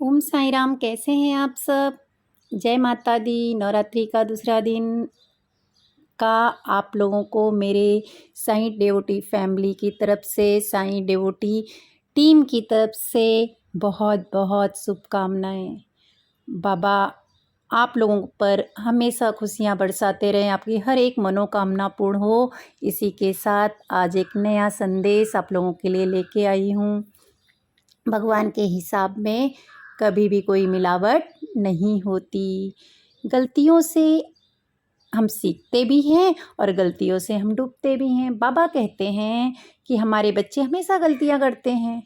ओम साई राम। कैसे हैं आप सब? जय माता दी। नवरात्रि का दूसरा दिन का आप लोगों को मेरे साईं डिवोटी फैमिली की तरफ से, साईं डिवोटी टीम की तरफ से बहुत बहुत शुभकामनाएं। बाबा आप लोगों पर हमेशा खुशियां बरसाते रहें, आपकी हर एक मनोकामना पूर्ण हो। इसी के साथ आज एक नया संदेश आप लोगों के लिए लेके आई हूँ। भगवान के हिसाब में कभी भी कोई मिलावट नहीं होती। गलतियों से हम सीखते भी हैं और गलतियों से हम डूबते भी हैं। बाबा कहते हैं कि हमारे बच्चे हमेशा गलतियां करते हैं,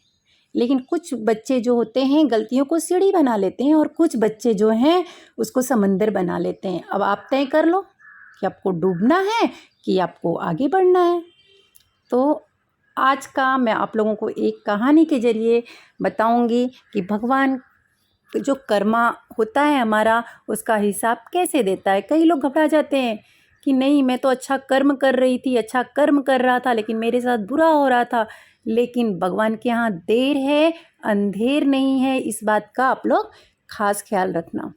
लेकिन कुछ बच्चे जो होते हैं गलतियों को सीढ़ी बना लेते हैं और कुछ बच्चे जो हैं उसको समंदर बना लेते हैं। अब आप तय कर लो कि आपको डूबना है कि आपको आगे बढ़ना है। तो आज का मैं आप लोगों को एक कहानी के ज़रिए बताऊंगी कि भगवान जो कर्मा होता है हमारा, उसका हिसाब कैसे देता है। कई लोग घबरा जाते हैं कि नहीं, मैं तो अच्छा कर्म कर रही थी, अच्छा कर्म कर रहा था, लेकिन मेरे साथ बुरा हो रहा था। लेकिन भगवान के यहाँ देर है, अंधेर नहीं है। इस बात का आप लोग खास ख्याल रखना।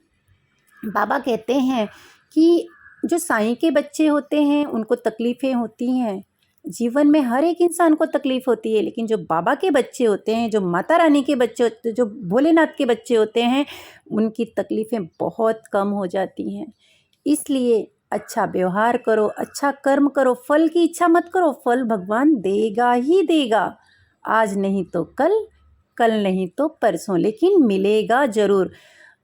बाबा कहते हैं कि जो साईं के बच्चे होते हैं उनको तकलीफ़ें होती हैं। जीवन में हर एक इंसान को तकलीफ़ होती है, लेकिन जो बाबा के बच्चे होते हैं, जो माता रानी के बच्चे होते हैं, जो भोलेनाथ के बच्चे होते हैं, उनकी तकलीफ़ें बहुत कम हो जाती हैं। इसलिए अच्छा व्यवहार करो, अच्छा कर्म करो, फल की इच्छा मत करो। फल भगवान देगा ही देगा, आज नहीं तो कल, कल नहीं तो परसों, लेकिन मिलेगा ज़रूर।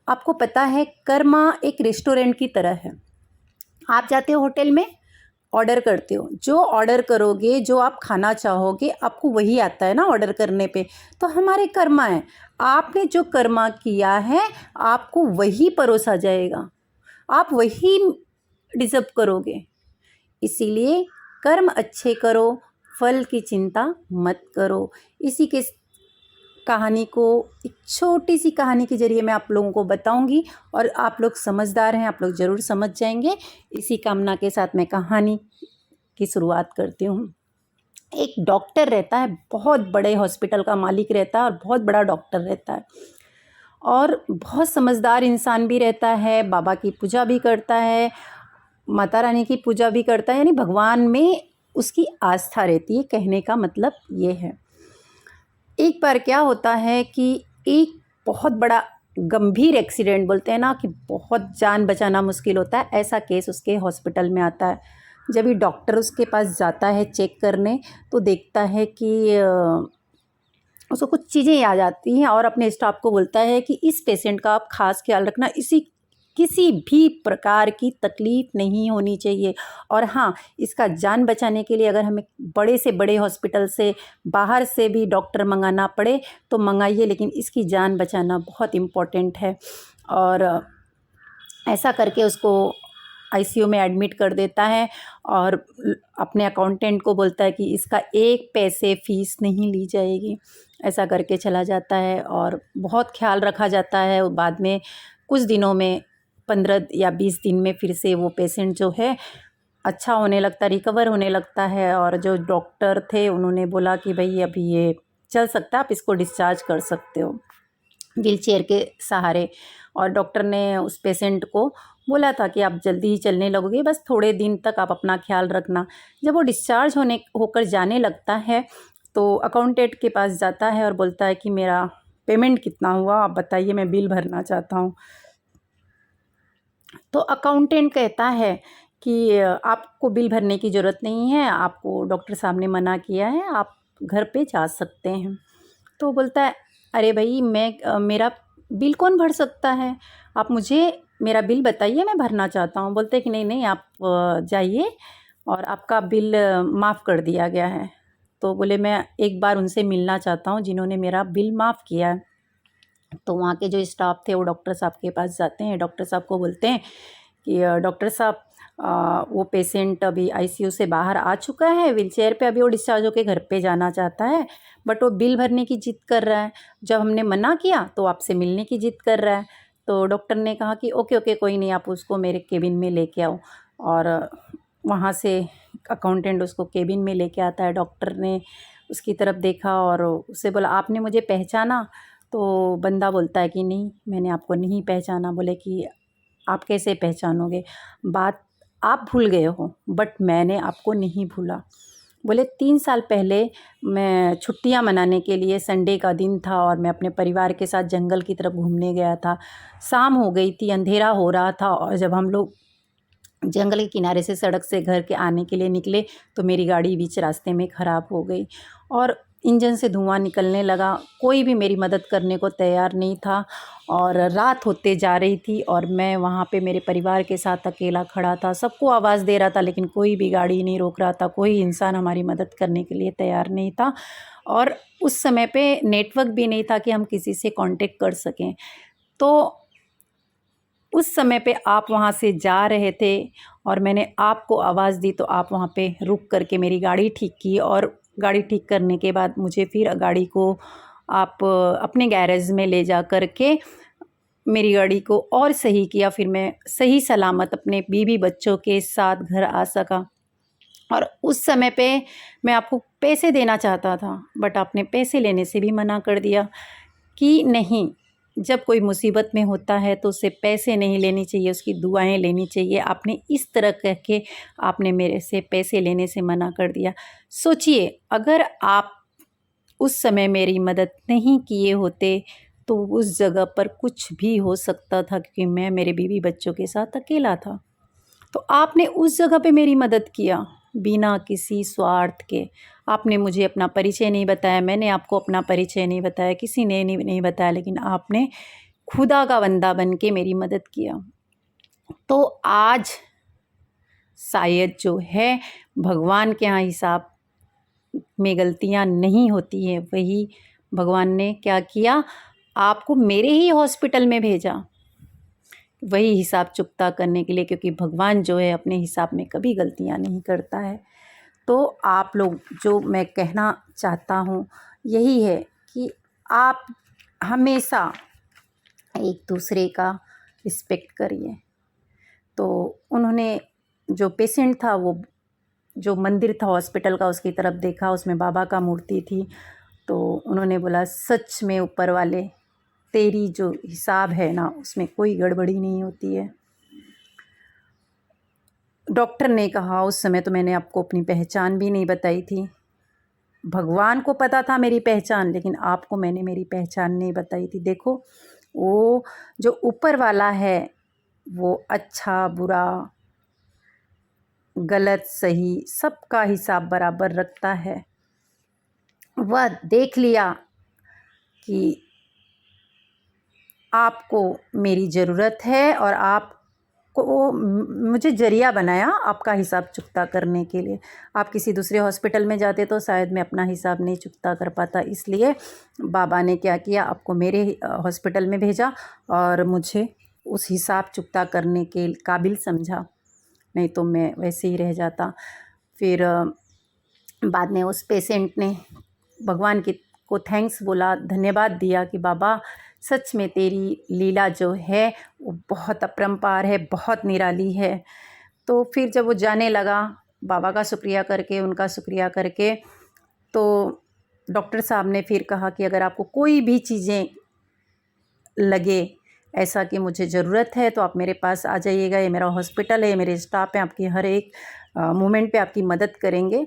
आपको पता है कर्मा एक रेस्टोरेंट की तरह है। आप जाते हो होटल में, ऑर्डर करते हो, जो ऑर्डर करोगे, जो आप खाना चाहोगे, आपको वही आता है ना ऑर्डर करने पे। तो हमारे कर्मा है, आपने जो कर्मा किया है आपको वही परोसा जाएगा, आप वही डिज़र्व करोगे। इसीलिए कर्म अच्छे करो, फल की चिंता मत करो। इसी के कहानी को, एक छोटी सी कहानी के ज़रिए मैं आप लोगों को बताऊंगी और आप लोग समझदार हैं, आप लोग ज़रूर समझ जाएंगे। इसी कामना के साथ मैं कहानी की शुरुआत करती हूँ। एक डॉक्टर रहता है, बहुत बड़े हॉस्पिटल का मालिक रहता है और बहुत बड़ा डॉक्टर रहता है और बहुत समझदार इंसान भी रहता है। बाबा की पूजा भी करता है, माता रानी की पूजा भी करता है, यानी भगवान में उसकी आस्था रहती है। कहने का मतलब ये है। एक बार क्या होता है कि एक बहुत बड़ा गंभीर एक्सीडेंट, बोलते हैं ना कि बहुत जान बचाना मुश्किल होता है, ऐसा केस उसके हॉस्पिटल में आता है। जब ये डॉक्टर उसके पास जाता है चेक करने, तो देखता है कि उसको कुछ चीज़ें याद आती हैं और अपने स्टाफ को बोलता है कि इस पेशेंट का आप खास ख्याल रखना, इसी किसी भी प्रकार की तकलीफ़ नहीं होनी चाहिए। और हाँ, इसका जान बचाने के लिए अगर हमें बड़े से बड़े हॉस्पिटल से बाहर से भी डॉक्टर मंगाना पड़े तो मंगाइए, लेकिन इसकी जान बचाना बहुत इम्पोर्टेंट है। और ऐसा करके उसको आईसीयू में एडमिट कर देता है और अपने अकाउंटेंट को बोलता है कि इसका एक पैसे फ़ीस नहीं ली जाएगी। ऐसा करके चला जाता है और बहुत ख्याल रखा जाता है। बाद में कुछ दिनों में, 15 या 20 दिन में फिर से वो पेशेंट जो है अच्छा होने लगता, रिकवर होने लगता है। और जो डॉक्टर थे उन्होंने बोला कि भाई अभी ये चल सकता है, आप इसको डिस्चार्ज कर सकते हो व्हीलचेयर के सहारे। और डॉक्टर ने उस पेशेंट को बोला था कि आप जल्दी ही चलने लगोगे, बस थोड़े दिन तक आप अपना ख्याल रखना। जब वो डिस्चार्ज होकर जाने लगता है तो अकाउंटेंट के पास जाता है और बोलता है कि मेरा पेमेंट कितना हुआ, आप बताइए, मैं बिल भरना चाहता हूँ। तो अकाउंटेंट कहता है कि आपको बिल भरने की ज़रूरत नहीं है, आपको डॉक्टर साहब ने मना किया है, आप घर पे जा सकते हैं। तो बोलता है, अरे भाई मेरा बिल कौन भर सकता है, आप मुझे मेरा बिल बताइए, मैं भरना चाहता हूँ। बोलते हैं कि नहीं नहीं, आप जाइए और आपका बिल माफ़ कर दिया गया है। तो बोले, मैं एक बार उनसे मिलना चाहता हूँ जिन्होंने मेरा बिल माफ़ किया है। तो वहाँ के जो स्टाफ थे वो डॉक्टर साहब के पास जाते हैं। डॉक्टर साहब को बोलते हैं कि डॉक्टर साहब, वो पेशेंट अभी आईसीयू से बाहर आ चुका है, व्हीलचेयर पे अभी वो डिस्चार्ज होकर घर पे जाना चाहता है, बट वो बिल भरने की ज़िद कर रहा है। जब हमने मना किया तो आपसे मिलने की ज़िद कर रहा है। तो डॉक्टर ने कहा कि ओके ओके, कोई नहीं, आप उसको मेरे केबिन में लेके आओ। और वहाँ से अकाउंटेंट उसको केबिन में लेके आता है। डॉक्टर ने उसकी तरफ देखा और उससे बोला, आपने मुझे पहचाना? तो बंदा बोलता है कि नहीं, मैंने आपको नहीं पहचाना। बोले कि आप कैसे पहचानोगे, बात आप भूल गए हो बट मैंने आपको नहीं भूला। बोले 3 साल पहले मैं छुट्टियां मनाने के लिए, संडे का दिन था और मैं अपने परिवार के साथ जंगल की तरफ घूमने गया था। शाम हो गई थी, अंधेरा हो रहा था और जब हम लोग जंगल के किनारे से सड़क से घर के आने के लिए निकले तो मेरी गाड़ी बीच रास्ते में ख़राब हो गई और इंजन से धुआं निकलने लगा। कोई भी मेरी मदद करने को तैयार नहीं था और रात होते जा रही थी और मैं वहाँ पे मेरे परिवार के साथ अकेला खड़ा था। सबको आवाज़ दे रहा था लेकिन कोई भी गाड़ी नहीं रोक रहा था, कोई इंसान हमारी मदद करने के लिए तैयार नहीं था और उस समय पे नेटवर्क भी नहीं था कि हम किसी से कांटेक्ट कर सकें। तो उस समय पे आप वहाँ से जा रहे थे और मैंने आपको आवाज़ दी तो आप वहाँ पे रुक करके मेरी गाड़ी ठीक की और गाड़ी ठीक करने के बाद मुझे फिर गाड़ी को आप अपने गैरेज में ले जा कर के मेरी गाड़ी को और सही किया। फिर मैं सही सलामत अपने बीवी बच्चों के साथ घर आ सका। और उस समय पे मैं आपको पैसे देना चाहता था बट आपने पैसे लेने से भी मना कर दिया कि नहीं, जब कोई मुसीबत में होता है तो उससे पैसे नहीं लेनी चाहिए, उसकी दुआएं लेनी चाहिए। आपने इस तरह कह के आपने मेरे से पैसे लेने से मना कर दिया। सोचिए, अगर आप उस समय मेरी मदद नहीं किए होते तो उस जगह पर कुछ भी हो सकता था क्योंकि मैं मेरे बीवी बच्चों के साथ अकेला था। तो आपने उस जगह पे मेरी मदद किया बिना किसी स्वार्थ के। आपने मुझे अपना परिचय नहीं बताया, मैंने आपको अपना परिचय नहीं बताया, किसी ने नहीं बताया, लेकिन आपने खुदा का बंदा बन के मेरी मदद किया। तो आज शायद जो है भगवान के यहाँ हिसाब में गलतियाँ नहीं होती हैं, वही भगवान ने क्या किया, आपको मेरे ही हॉस्पिटल में भेजा वही हिसाब चुकता करने के लिए, क्योंकि भगवान जो है अपने हिसाब में कभी गलतियाँ नहीं करता है। तो आप लोग, जो मैं कहना चाहता हूँ यही है कि आप हमेशा एक दूसरे का रिस्पेक्ट करिए। तो उन्होंने, जो पेशेंट था वो, जो मंदिर था हॉस्पिटल का उसकी तरफ देखा, उसमें बाबा का मूर्ति थी। तो उन्होंने बोला सच में ऊपर वाले, तेरी जो हिसाब है ना उसमें कोई गड़बड़ी नहीं होती है। डॉक्टर ने कहा, उस समय तो मैंने आपको अपनी पहचान भी नहीं बताई थी। भगवान को पता था मेरी पहचान, लेकिन आपको मैंने मेरी पहचान नहीं बताई थी। देखो, वो जो ऊपर वाला है वो अच्छा बुरा, गलत सही सबका हिसाब बराबर रखता है। वह देख लिया कि आपको मेरी ज़रूरत है और आपको मुझे ज़रिया बनाया आपका हिसाब चुकता करने के लिए। आप किसी दूसरे हॉस्पिटल में जाते तो शायद मैं अपना हिसाब नहीं चुकता कर पाता, इसलिए बाबा ने क्या किया, आपको मेरे हॉस्पिटल में भेजा और मुझे उस हिसाब चुकता करने के काबिल समझा, नहीं तो मैं वैसे ही रह जाता। फिर बाद में उस पेशेंट ने भगवान को थैंक्स बोला, धन्यवाद दिया कि बाबा सच में तेरी लीला जो है वो बहुत अपरंपार है, बहुत निराली है। तो फिर जब वो जाने लगा, बाबा का शुक्रिया करके, उनका शुक्रिया करके, तो डॉक्टर साहब ने फिर कहा कि अगर आपको कोई भी चीज़ें लगे ऐसा कि मुझे ज़रूरत है तो आप मेरे पास आ जाइएगा, ये मेरा हॉस्पिटल है, मेरे स्टाफ हैं, आपकी हर एक मोमेंट पे आपकी मदद करेंगे,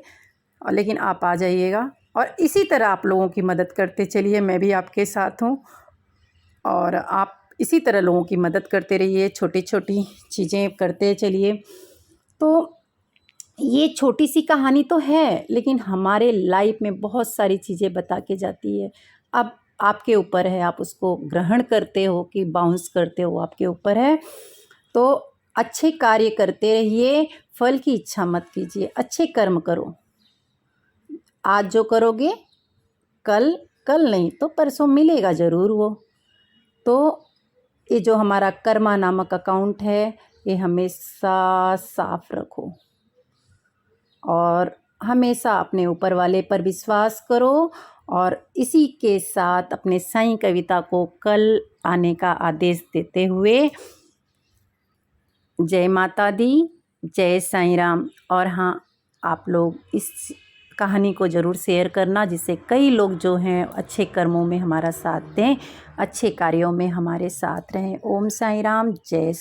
लेकिन आप आ जाइएगा। और इसी तरह आप लोगों की मदद करते चलिए, मैं भी आपके साथ हूँ और आप इसी तरह लोगों की मदद करते रहिए, छोटी छोटी चीज़ें करते चलिए। तो ये छोटी सी कहानी तो है, लेकिन हमारे लाइफ में बहुत सारी चीज़ें बता के जाती है। अब आपके ऊपर है, आप उसको ग्रहण करते हो कि बाउंस करते हो, आपके ऊपर है। तो अच्छे कार्य करते रहिए, फल की इच्छा मत कीजिए, अच्छे कर्म करो। आज जो करोगे कल नहीं तो परसों मिलेगा ज़रूर वो। तो ये जो हमारा कर्मा नामक अकाउंट है, ये हमेशा साफ रखो और हमेशा अपने ऊपर वाले पर विश्वास करो। और इसी के साथ अपने साईं कविता को कल आने का आदेश देते हुए, जय माता दी, जय साईं राम। और हाँ, आप लोग इस कहानी को ज़रूर शेयर करना, जिससे कई लोग जो हैं अच्छे कर्मों में हमारा साथ दें, अच्छे कार्यों में हमारे साथ रहें। ओम साईं राम, जय